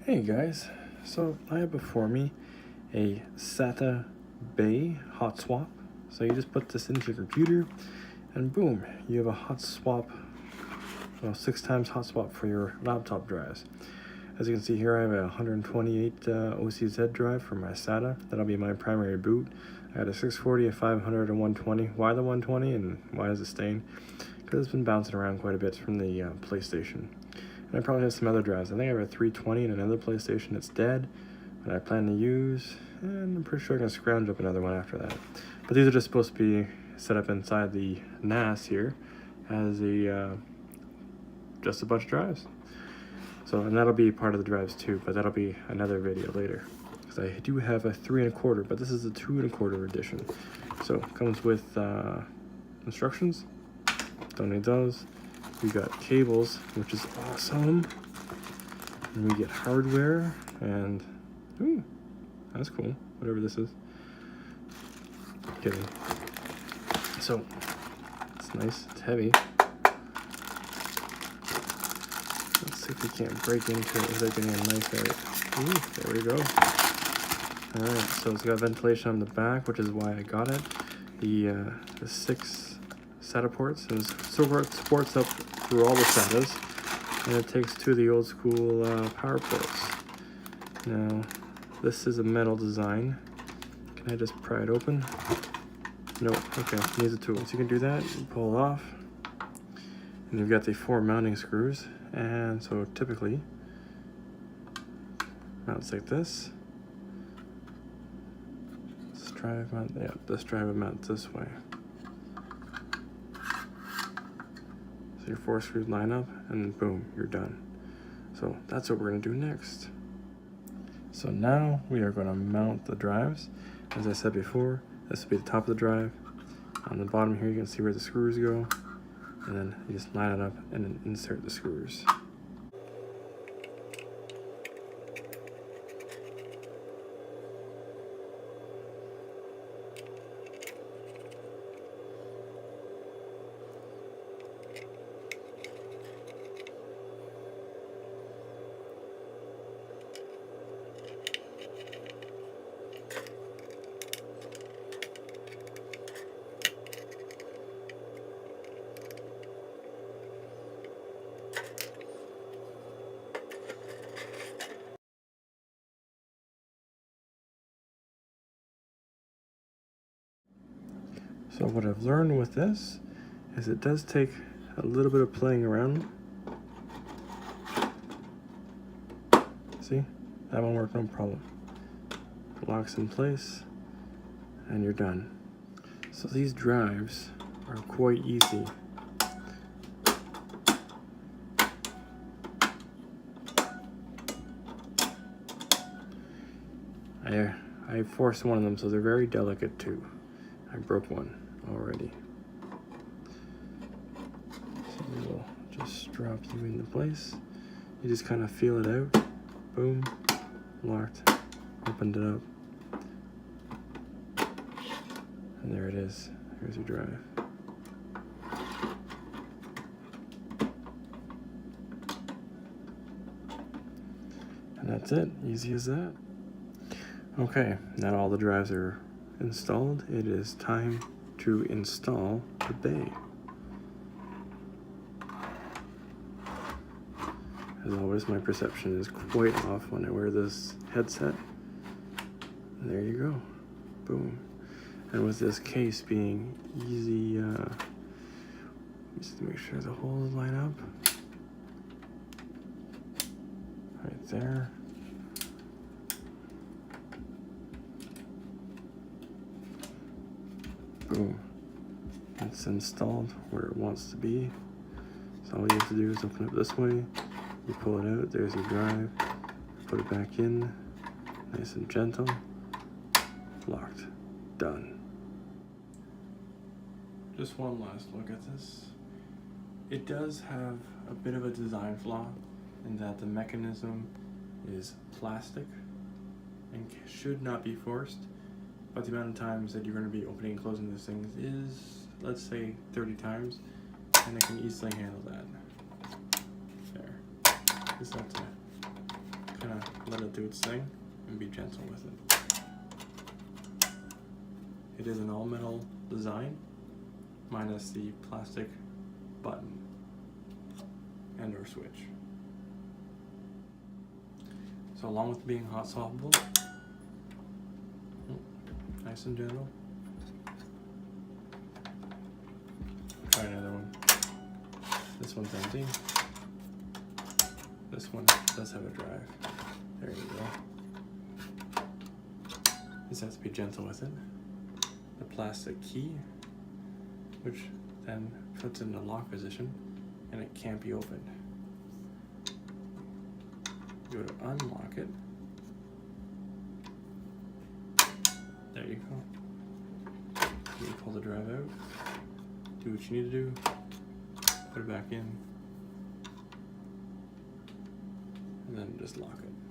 Hey guys, so I have before me a SATA Bay hot swap. So you just put this into your computer and boom, you have a hot swap, well, 6 times hot swap for your laptop drives. As you can see here, I have a 128 OCZ drive for my SATA. That'll be my primary boot. I got a 640, a 500, a 120. Why the 120 and why is it staying? Because it's been bouncing around quite a bit from the PlayStation. And I probably have some other drives. I think I have a 320 and another PlayStation that's dead, that I plan to use, and I'm pretty sure I can scrounge up another one after that. But these are just supposed to be set up inside the NAS here as just a bunch of drives. So, and that'll be part of the drives too, but that'll be another video later. Because I do have a 3 1/4, but this is a 2 1/4 edition. So it comes with instructions. Don't need those. We got cables, which is awesome. And we get hardware, and ooh, that's cool. Whatever this is. Kidding. So it's nice. It's heavy. Let's see if we can't break into it without getting a knife at it. Ooh, there we go. Alright, so it's got ventilation on the back, which is why I got it. The 6 SATA ports, and it supports up through all the SATAs, and it takes 2 of the old school power ports. Now, this is a metal design. Can I just pry it open? No, okay, needs a tool. So you can do that, you pull it off, and you've got the 4 mounting screws, and so typically, mounts like this. This drive mount, yeah, this drive would mount this way. Your 4 screws line up, and boom, you're done. So that's what we're gonna do next. So now we are gonna mount the drives. As I said before, this will be the top of the drive. On the bottom here, you can see where the screws go, and then you just line it up and then insert the screws. So what I've learned with this is it does take a little bit of playing around. See, that one worked no problem. It locks in place and you're done. So these drives are quite easy. I forced one of them, so they're very delicate too. I broke one already. So we will just drop you into place. You just kind of feel it out. Boom, locked, opened it up. And there it is. Here's your drive. And that's it, easy as that. Okay, now all the drives are installed. It is time to install the bay. As always, my perception is quite off when I wear this headset. And there you go, boom. And with this case being easy, just to make sure the holes line up. Right there. Boom. It's installed where it wants to be. So all you have to do is open it this way. You pull it out, there's your drive. Put it back in, nice and gentle. Locked. Done. Just one last look at this. It does have a bit of a design flaw in that the mechanism is plastic and should not be forced. But the amount of times that you're going to be opening and closing these things is, let's say, 30 times, and it can easily handle that. There. Just have to kind of let it do its thing, and be gentle with it. It is an all metal design, minus the plastic button and or switch. So along with being hot swappable, nice and gentle. Try another one. This one's empty. This one does have a drive. There you go. Just have to be gentle with it. The plastic key, which then puts it in the lock position, and it can't be opened. Go to unlock it. There you go. You pull the drive out. Do what you need to do. Put it back in. And then just lock it.